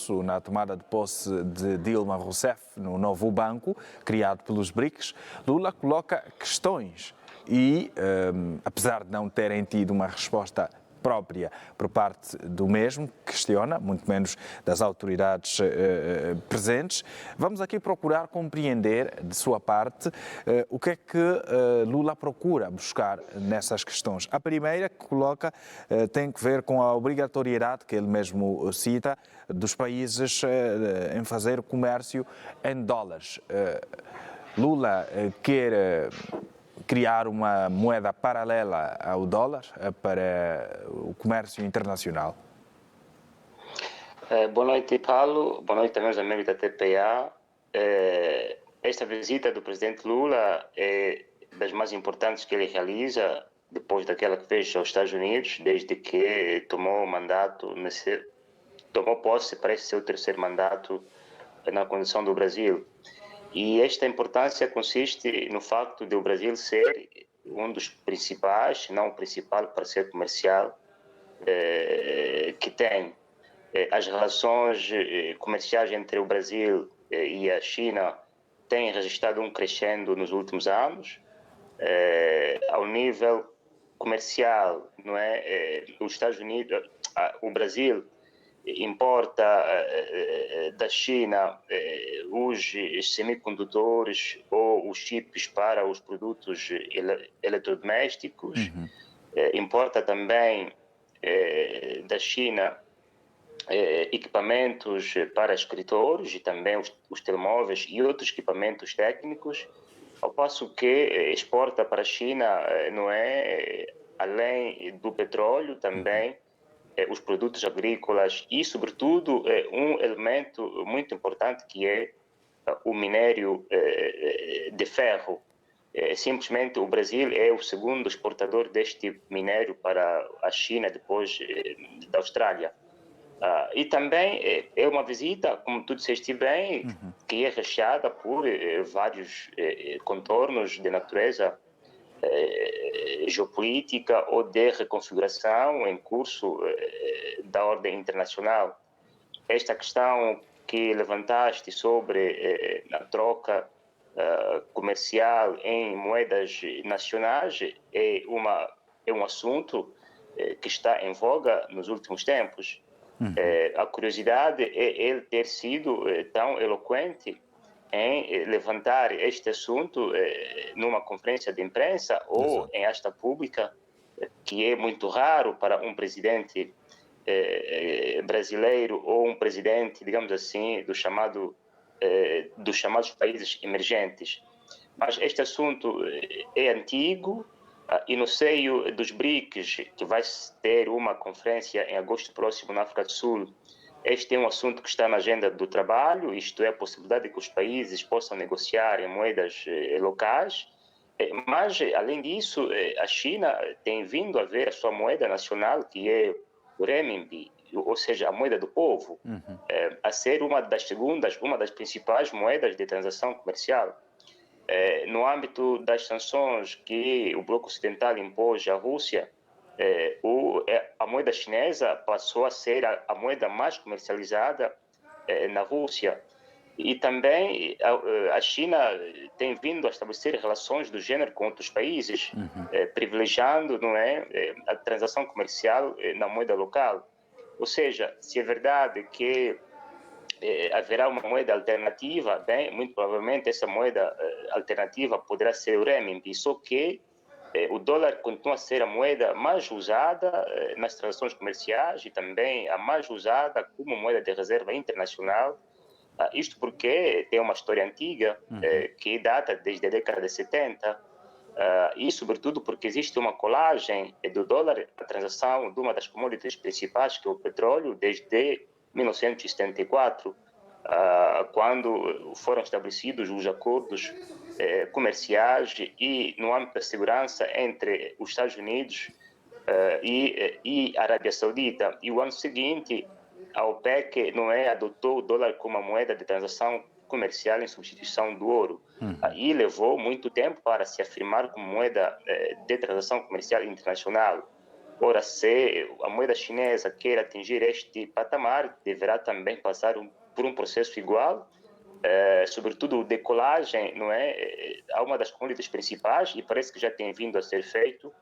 discurso na tomada de posse de Dilma Rousseff no novo banco criado pelos BRICS, Lula coloca questões e, apesar de não terem tido uma resposta própria por parte do mesmo, questiona, muito menos das autoridades presentes. Vamos aqui procurar compreender, de sua parte, o que é que Lula procura buscar nessas questões. A primeira que coloca tem que ver com a obrigatoriedade, que ele mesmo cita, dos países em fazer comércio em dólares. Lula quer criar uma moeda paralela ao dólar para o comércio internacional? Boa noite, Paulo. Boa noite também aos amigos da TPA. Esta visita do presidente Lula é das mais importantes que ele realiza depois daquela que fez aos Estados Unidos, desde que tomou posse, parece ser o terceiro mandato na condição do Brasil. E esta importância consiste no facto de o Brasil ser um dos principais, se não o principal parceiro comercial que tem. As relações comerciais entre o Brasil e a China têm registrado um crescendo nos últimos anos. Ao nível comercial, não é? Os Estados Unidos, o Brasil importa da China os semicondutores ou os chips para os produtos eletrodomésticos. Importa também da China equipamentos para escritórios e também os telemóveis e outros equipamentos técnicos, ao passo que exporta para a China, não é, além do petróleo, também os produtos agrícolas e, sobretudo, um elemento muito importante que é o minério de ferro. Simplesmente o Brasil é o segundo exportador deste minério para a China, depois da Austrália. E também é uma visita, como tu disseste bem, que é recheada por vários contornos de natureza geopolítica ou de reconfiguração em curso da ordem internacional. Esta questão que levantaste sobre a troca comercial em moedas nacionais é um assunto que está em voga nos últimos tempos. A curiosidade é ele ter sido tão eloquente em levantar este assunto numa conferência de imprensa ou em esta pública, que é muito raro para um presidente brasileiro ou um presidente, digamos assim, dos chamados países emergentes. Mas este assunto é antigo e no seio dos BRICS, que vai ter uma conferência em agosto próximo na África do Sul, este é um assunto que está na agenda do trabalho, isto é, a possibilidade de que os países possam negociar em moedas locais. Mas, além disso, a China tem vindo a ver a sua moeda nacional, que é o renminbi, ou seja, a moeda do povo, a ser uma das principais moedas de transação comercial. No âmbito das sanções que o Bloco Ocidental impôs à Rússia, a moeda chinesa passou a ser a moeda mais comercializada na Rússia. E também a China tem vindo a estabelecer relações do gênero com outros países, privilegiando, não é, a transação comercial na moeda local. Ou seja, se é verdade que haverá uma moeda alternativa, bem, muito provavelmente essa moeda alternativa poderá ser o renminbi, só que o dólar continua a ser a moeda mais usada nas transações comerciais e também a mais usada como moeda de reserva internacional. Isto porque tem uma história antiga que data desde a década de 70 e, sobretudo, porque existe uma colagem do dólar na transação de uma das commodities principais, que é o petróleo, desde 1974, quando foram estabelecidos os acordos comerciais e no âmbito da segurança entre os Estados Unidos e a Arábia Saudita. E o ano seguinte, a OPEC adotou o dólar como uma moeda de transação comercial em substituição do ouro. E levou muito tempo para se afirmar como moeda de transação comercial internacional. Ora, se a moeda chinesa quer atingir este patamar, deverá também passar por um processo igual, sobretudo decolagem, não é? Há uma das commodities principais e parece que já tem vindo a ser feito,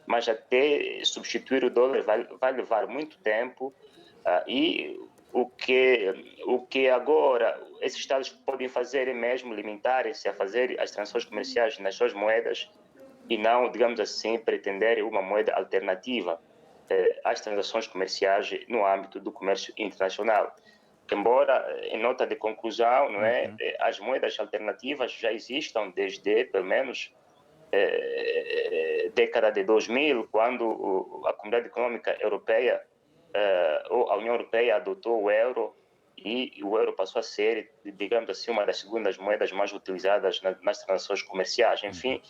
mas até substituir o dólar vai levar muito tempo, e o que agora esses Estados podem fazer é mesmo limitarem-se a fazer as transações comerciais nas suas moedas e não, digamos assim, pretender uma moeda alternativa às transações comerciais no âmbito do comércio internacional. Embora, em nota de conclusão, não é, as moedas alternativas já existam desde, pelo menos, década de 2000, quando a Comunidade Econômica Europeia, ou a União Europeia, adotou o euro e o euro passou a ser, digamos assim, uma das segundas moedas mais utilizadas nas transações comerciais. Enfim,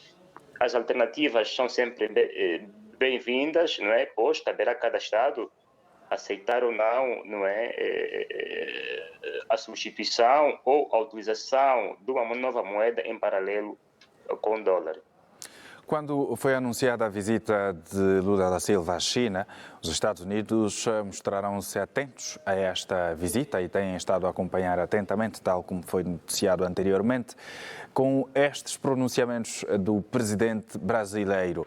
as alternativas são sempre bem-vindas, não é? Pois caberá a cada Estado aceitar ou não, não é, a substituição ou a utilização de uma nova moeda em paralelo com o dólar. Quando foi anunciada a visita de Lula da Silva à China, os Estados Unidos mostraram-se atentos a esta visita e têm estado a acompanhar atentamente, tal como foi noticiado anteriormente. Com estes pronunciamentos do presidente brasileiro,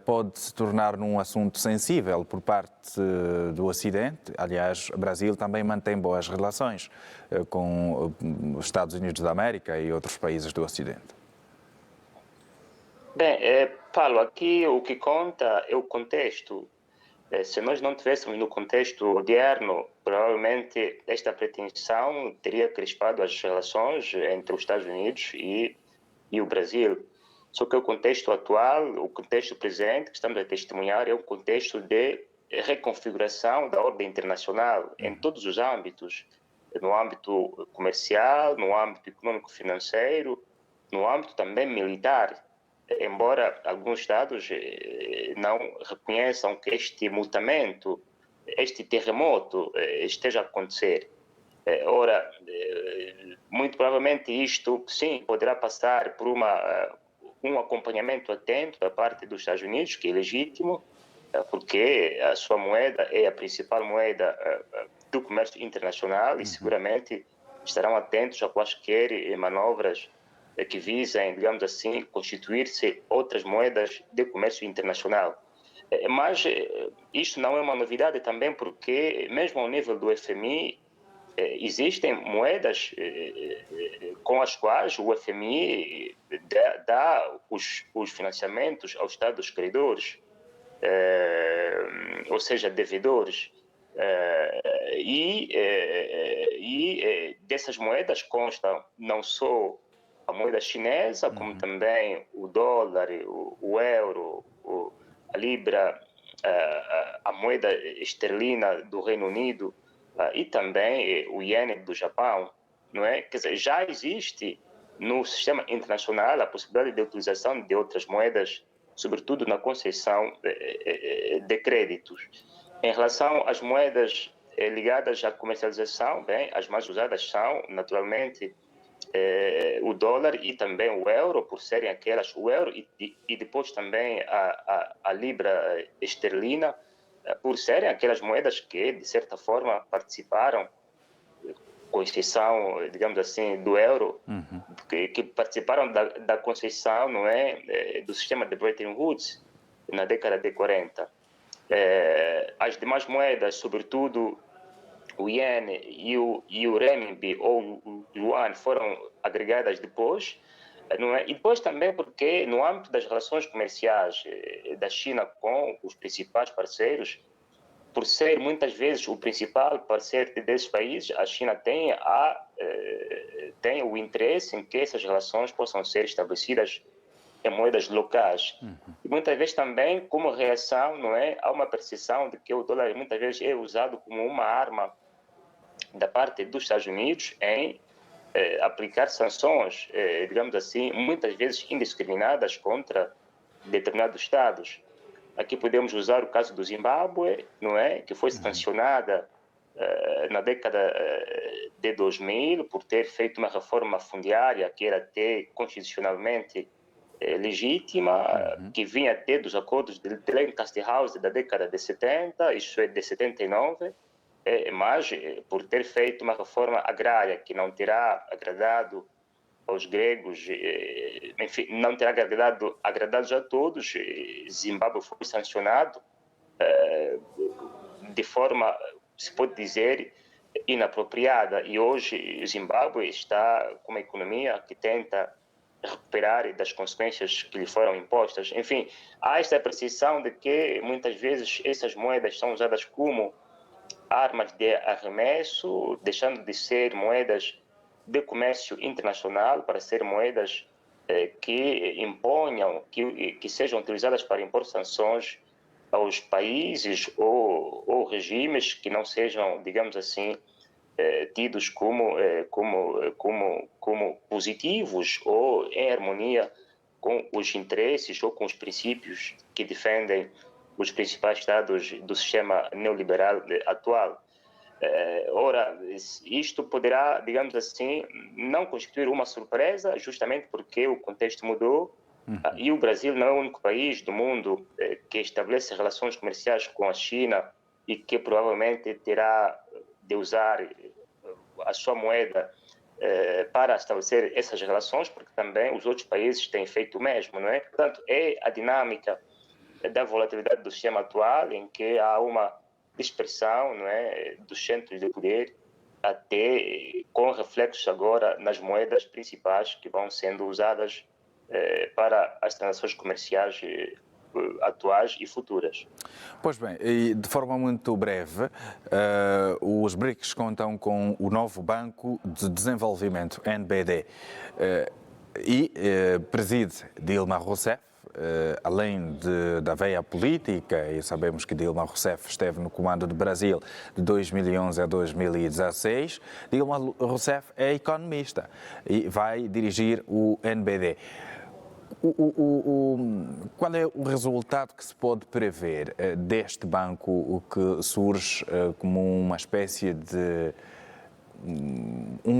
pode se tornar num assunto sensível por parte do Ocidente. Aliás, o Brasil também mantém boas relações com os Estados Unidos da América e outros países do Ocidente. Bem, Paulo, aqui o que conta é o contexto. Se nós não tivéssemos no contexto moderno, provavelmente esta pretensão teria crispado as relações entre os Estados Unidos e o Brasil. Só que o contexto atual, o contexto presente que estamos a testemunhar, é um contexto de reconfiguração da ordem internacional em todos os âmbitos, no âmbito comercial, no âmbito econômico-financeiro, no âmbito também militar. Embora alguns Estados não reconheçam que este mutamento, este terremoto esteja a acontecer. Ora, muito provavelmente isto, sim, poderá passar por um acompanhamento atento da parte dos Estados Unidos, que é legítimo, porque a sua moeda é a principal moeda do comércio internacional e seguramente estarão atentos a quaisquer manobras que visem, digamos assim, constituir-se outras moedas de comércio internacional. Mas isto não é uma novidade também porque, mesmo ao nível do FMI, existem moedas com as quais o FMI dá os financiamentos aos Estados credores, ou seja, devedores. E dessas moedas constam não só a moeda chinesa, como também o dólar, o euro, a libra, a moeda esterlina do Reino Unido e também o iene do Japão, não é? Quer dizer, já existe no sistema internacional a possibilidade de utilização de outras moedas, sobretudo na concessão de créditos. Em relação às moedas ligadas à comercialização, bem, as mais usadas são, naturalmente, o dólar e também o euro, por serem aquelas, o euro e depois também a libra esterlina, por serem aquelas moedas que, de certa forma, participaram, com exceção, digamos assim, do euro, que participaram da concessão, não é, do sistema de Bretton Woods na década de 40. As demais moedas, sobretudo o iene e o renminbi ou o yuan, foram agregadas depois, não é? E depois também porque no âmbito das relações comerciais da China com os principais parceiros, por ser muitas vezes o principal parceiro desses países, a China tem o interesse em que essas relações possam ser estabelecidas em moedas locais. E muitas vezes também como reação, não é, há uma percepção de que o dólar muitas vezes é usado como uma arma da parte dos Estados Unidos em aplicar sanções, digamos assim, muitas vezes indiscriminadas contra determinados estados. Aqui podemos usar o caso do Zimbábue, não é, que foi sancionada na década de 2000 por ter feito uma reforma fundiária que era até constitucionalmente legítima, que vinha até dos acordos de Lancaster House da década de 70, isso é de 79, mas por ter feito uma reforma agrária que não terá agradado aos gregos, enfim, não terá agradado a todos, Zimbábue foi sancionado de forma, se pode dizer, inapropriada. E hoje Zimbábue está com uma economia que tenta recuperar das consequências que lhe foram impostas. Enfim, há esta percepção de que muitas vezes essas moedas são usadas como armas de arremesso, deixando de ser moedas de comércio internacional para ser moedas que imponham, que sejam utilizadas para impor sanções aos países ou regimes que não sejam, digamos assim, tidos como positivos ou em harmonia com os interesses ou com os princípios que defendem os principais estados do sistema neoliberal atual. Ora, isto poderá, digamos assim, não constituir uma surpresa, justamente porque o contexto mudou e o Brasil não é o único país do mundo que estabelece relações comerciais com a China e que provavelmente terá de usar a sua moeda para estabelecer essas relações, porque também os outros países têm feito o mesmo, não é? Portanto, é a dinâmica da volatilidade do sistema atual, em que há uma dispersão, não é, dos centros de poder, até com reflexos agora nas moedas principais que vão sendo usadas para as transações comerciais atuais e futuras. Pois bem, e de forma muito breve, os BRICS contam com o novo Banco de Desenvolvimento, NBD, e preside Dilma Rousseff. Além da veia política, e sabemos que Dilma Rousseff esteve no comando do Brasil de 2011 a 2016, Dilma Rousseff é economista e vai dirigir o NBD. Qual é o resultado que se pode prever deste banco que surge como uma espécie de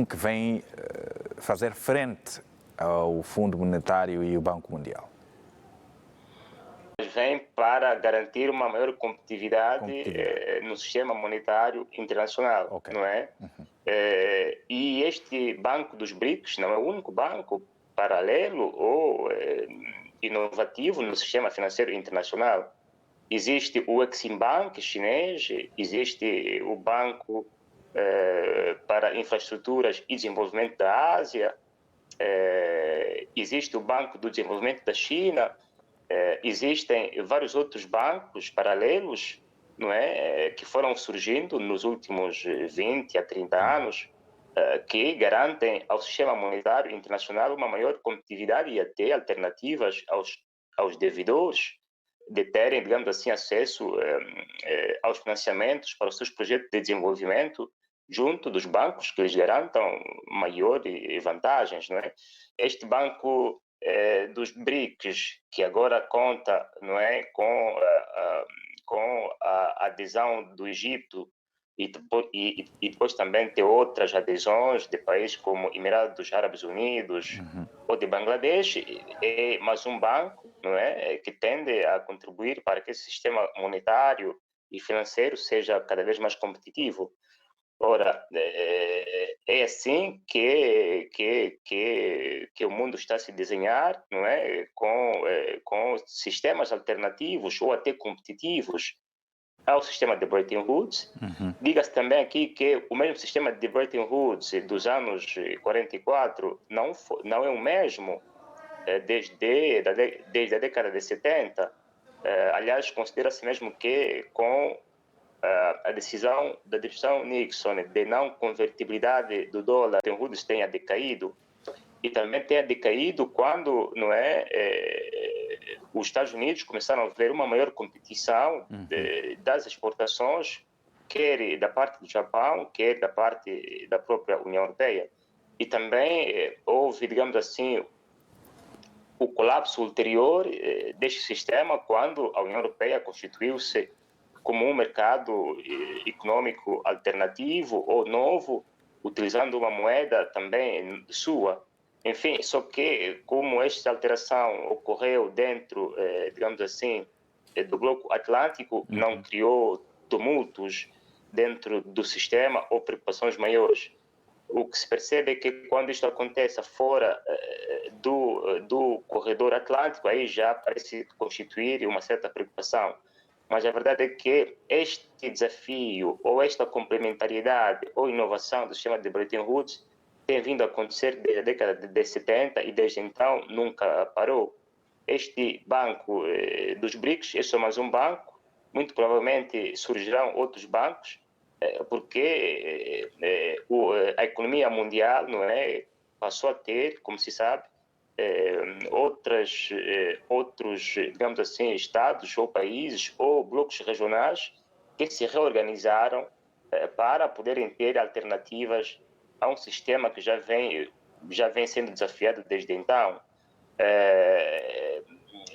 que vem fazer frente ao Fundo Monetário e o Banco Mundial? Vem para garantir uma maior competitividade no sistema monetário internacional, não é? E este banco dos BRICS não é o único banco paralelo ou inovativo no sistema financeiro internacional. Existe o Exim Bank chinês, existe o Banco para Infraestruturas e Desenvolvimento da Ásia, existe o Banco do Desenvolvimento da China, existem vários outros bancos paralelos, não é, que foram surgindo nos últimos 20 a 30 anos, que garantem ao sistema monetário internacional uma maior competitividade e até alternativas aos devedores de terem, digamos assim, acesso aos financiamentos para os seus projetos de desenvolvimento junto dos bancos que lhes garantam maiores vantagens, não é? Este banco dos BRICS, que agora conta, não é, com a adesão do Egito e depois também tem outras adesões de países como Emirados Árabes Unidos ou de Bangladesh, é mais um banco, não é, que tende a contribuir para que esse sistema monetário e financeiro seja cada vez mais competitivo. Ora, é assim que o mundo está a se desenhar, não é? Com sistemas alternativos ou até competitivos ao sistema de Bretton Woods. Diga-se também aqui que o mesmo sistema de Bretton Woods dos anos 44 não é o mesmo desde a década de 70. Aliás, considera-se mesmo que com a decisão da direção Nixon de não convertibilidade do dólar, Bretton Woods tenha decaído, e também tenha decaído quando, não é, os Estados Unidos começaram a ver uma maior competição das exportações, quer da parte do Japão, quer da parte da própria União Europeia. E também houve, digamos assim, o colapso ulterior deste sistema quando a União Europeia constituiu-se como um mercado econômico alternativo ou novo, utilizando uma moeda também sua. Enfim, só que como esta alteração ocorreu dentro, digamos assim, do bloco atlântico, não criou tumultos dentro do sistema ou preocupações maiores. O que se percebe é que quando isto acontece fora do corredor atlântico, aí já parece constituir uma certa preocupação. Mas a verdade é que este desafio ou esta complementariedade ou inovação do sistema de Bretton Woods tem vindo a acontecer desde a década de 70 e desde então nunca parou. Este banco dos BRICS é só mais um banco, muito provavelmente surgirão outros bancos, porque a economia mundial, não é, passou a ter, como se sabe, outros, digamos assim, estados ou países ou blocos regionais que se reorganizaram para poderem ter alternativas a um sistema que já vem sendo desafiado desde então.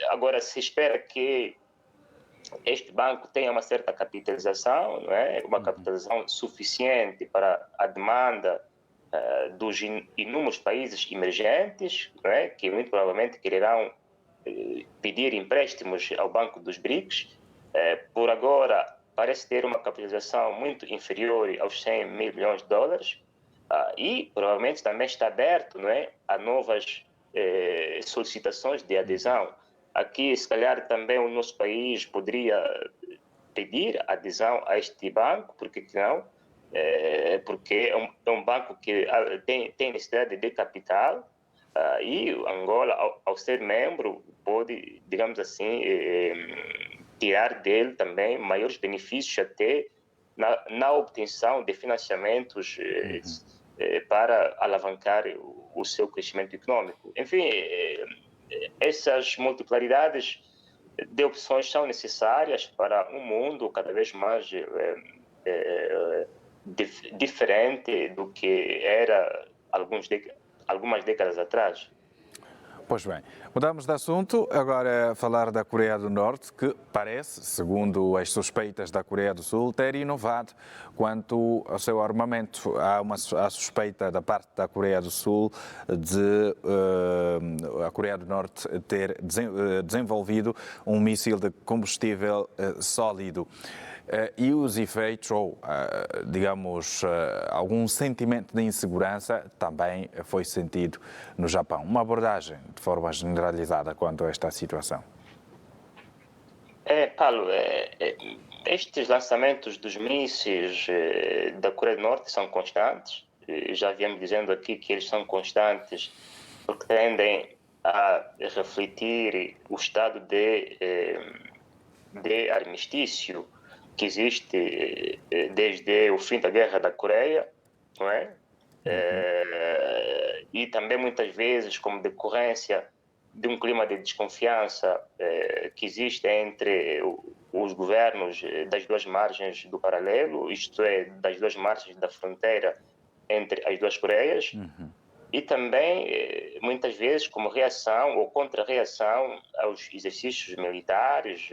Agora, se espera que este banco tenha uma certa capitalização, não é? Uma capitalização suficiente para a demanda dos inúmeros países emergentes, não é? Que muito provavelmente quererão pedir empréstimos ao Banco dos BRICS. Por agora, parece ter uma capitalização muito inferior aos 100 mil milhões de dólares e provavelmente também está aberto, não é, a novas solicitações de adesão. Aqui, se calhar, também o nosso país poderia pedir adesão a este banco, porque não? Porque é um banco que tem necessidade de capital e Angola, ao ser membro, pode, digamos assim, tirar dele também maiores benefícios até na obtenção de financiamentos para alavancar o seu crescimento econômico. Enfim, essas multiplaridades de opções são necessárias para um mundo cada vez mais diferente do que era algumas décadas atrás. Pois bem, mudamos de assunto, agora falar da Coreia do Norte, que parece, segundo as suspeitas da Coreia do Sul, ter inovado quanto ao seu armamento. Há suspeita da parte da Coreia do Sul de a Coreia do Norte ter desenvolvido um míssil de combustível sólido. E os efeitos, ou digamos, algum sentimento de insegurança também foi sentido no Japão. Uma abordagem de forma generalizada quanto a esta situação. Paulo, estes lançamentos dos mísseis da Coreia do Norte são constantes. Já viemos dizendo aqui que eles são constantes porque tendem a refletir o estado de armistício que existe desde o fim da Guerra da Coreia, não é? E também muitas vezes como decorrência de um clima de desconfiança que existe entre os governos das duas margens do paralelo, isto é, das duas margens da fronteira entre as duas Coreias, e também, muitas vezes, como reação ou contra-reação aos exercícios militares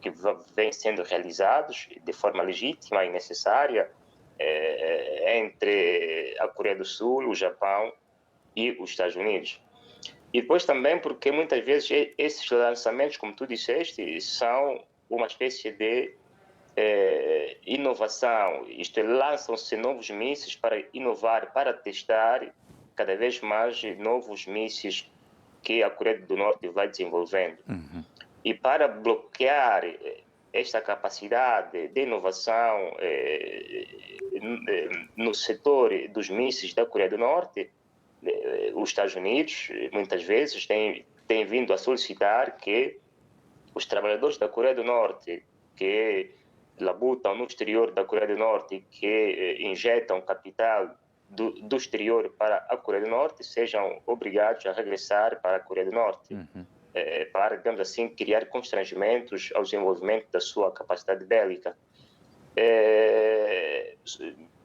que vêm sendo realizados de forma legítima e necessária entre a Coreia do Sul, o Japão e os Estados Unidos. E depois também porque muitas vezes esses lançamentos, como tu disseste, são uma espécie de inovação, isto é, lançam-se novos mísseis para inovar, para testar cada vez mais novos mísseis que a Coreia do Norte vai desenvolvendo. E para bloquear esta capacidade de inovação no setor dos mísseis da Coreia do Norte, os Estados Unidos muitas vezes têm vindo a solicitar que os trabalhadores da Coreia do Norte que labutam no exterior da Coreia do Norte, que injetam capital do exterior para a Coreia do Norte, sejam obrigados a regressar para a Coreia do Norte, para, digamos assim, criar constrangimentos ao desenvolvimento da sua capacidade bélica.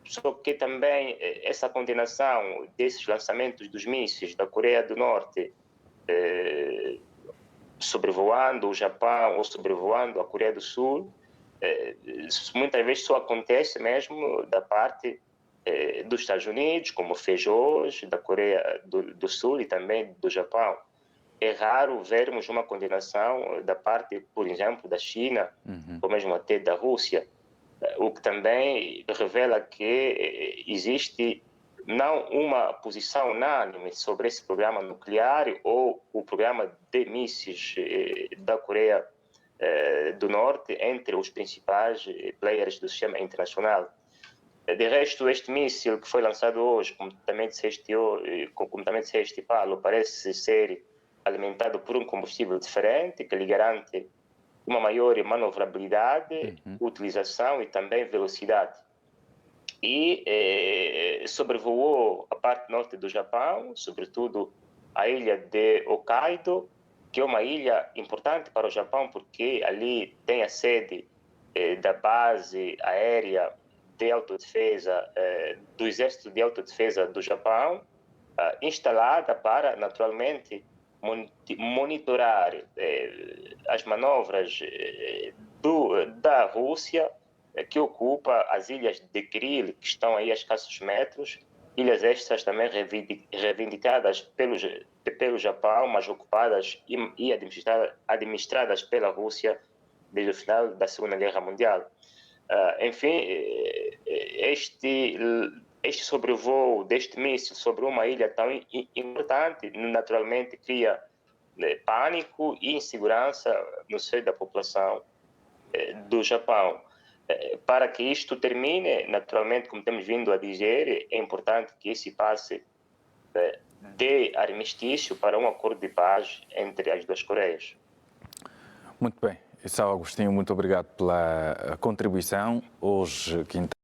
Só que também essa condenação desses lançamentos dos mísseis da Coreia do Norte sobrevoando o Japão ou sobrevoando a Coreia do Sul, muitas vezes só acontece mesmo da parte dos Estados Unidos, como fez hoje, da Coreia do Sul e também do Japão. É raro vermos uma condenação da parte, por exemplo, da China, ou mesmo até da Rússia, o que também revela que existe não uma posição unânime sobre esse programa nuclear ou o programa de mísseis da Coreia do Norte entre os principais players do sistema internacional. De resto, este míssil que foi lançado hoje, como também disseste, Paulo, parece ser alimentado por um combustível diferente que lhe garante uma maior manovrabilidade, utilização e também velocidade. E sobrevoou a parte norte do Japão, sobretudo a ilha de Hokkaido, que é uma ilha importante para o Japão porque ali tem a sede da base aérea de autodefesa do Exército de Autodefesa do Japão, instalada para, naturalmente, monitorar as manobras da Rússia, que ocupa as ilhas de Kuril, que estão aí a escassos metros, ilhas estas também reivindicadas pelo Japão, mas ocupadas e administradas pela Rússia desde o final da Segunda Guerra Mundial. Enfim, este sobrevoo deste míssil sobre uma ilha tão importante, naturalmente cria pânico e insegurança no seio da população do Japão. Para que isto termine, naturalmente, como temos vindo a dizer, é importante que se passe de armistício para um acordo de paz entre as duas Coreias. Muito bem. Sá Agostinho, muito obrigado pela contribuição. Hoje, quinta